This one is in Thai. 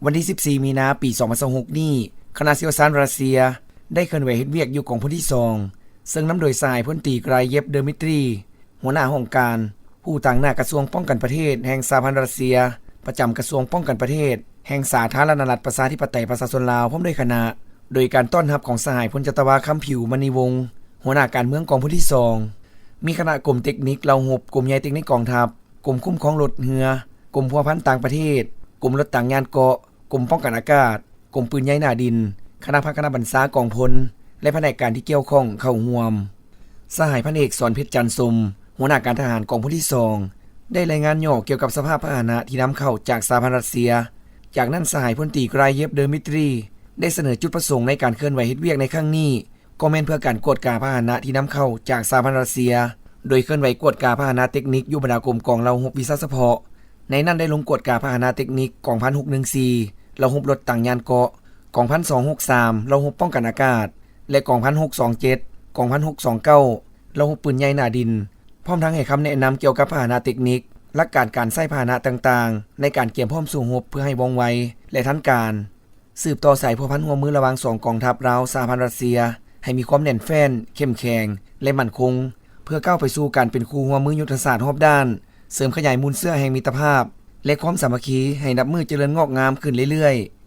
วันที่ 14 มีนาปี 2026 นี้คณะเชี่ยวชาญรัสเซียได้เคลื่อนไหวเฮ็ดเวียกอยู่กองพลที่ 2ซึ่งนำโดยสหายพลตรีไกรเย็บเดอมิตรีหัวหน้าห้องการผู้ต่างหน้ากระทรวงป้องกันประเทศแห่งสหพันธ์รัสเซียประจำกระทรวงป้องกันประเทศแห่งสาธารณรัฐประชาธิปไตยประชาชนลาวพร้อมด้วยคณะโดยการต้อนรับของสหายพลจัตวาคำผิวมณีวงศ์หัวหน้าการเมืองกองพลที่ 2มีคณะกรมเทคนิคเหล่าหบกรมใหญ่เทคนิคกองทัพกรมคุ้มครองรถเรือกรมพัวพันต่างประเทศกรมรถต่างยานเกาะกรมป้องกันอากาศกรมปืนใหญ่หน้าดินคณะพัฒนาบรรษากองพลและแผนกการที่เกี่ยวข้องเข้าร่วมสหายพันเอกสอนเพชรจันทร์สมหัวหน้าการทหารกองพลที่ 2ได้รายงานย่อเกี่ยวกับสภาพพาหนะที่นำเข้าจากสหพันธ์รัสเซียจากนั้นสหายพลตรีไกรเย็บเดอมิตรีได้เสนอจุดประสงค์ในการเคลื่อนไหวเฮ็ดเวียกในครั้งนี้ก็แม่นเพื่อการกวดกาพาหนะที่นำเข้าจากสหพันธ์รัสเซียโดยเคลื่อนไหวกวดกาพาหนะเทคนิคอยู่บรรดากรมกองเหล่าหบวิชาเฉพาะในนั้นได้ลงกวดกาพาหนะเทคนิคกองพัน614เหล่าหบรถต่างยานเกาะกองพัน263เหล่าหบป้องกันอากาศและกองพัน627กองพัน629เหล่าหบปืนใหญ่หน้าดินพร้อมทั้งให้คำแนะนำเกี่ยวกับพาหนะเทคนิคหลักการใช้พาหนะต่างๆในการเตรียมพร้อมสู้รบเพื่อให้ว่องไวและทันการสืบต่อสายพัวพันหัวมือระหว่าง2กองทัพลาวสหพันธ์รัสเซียให้มีความแน่นแฟ้นเข้มแข็งและมั่นคงเพื่อก้าวไปสู่การเป็นคู่หัวมือยุทธศาสตร์รอบด้านเสริมขยายมูลเสื้อแห่งมิตรภาพและความสามัคคีให้นับมือเจริญงอกงามขึ้นเรื่อยๆ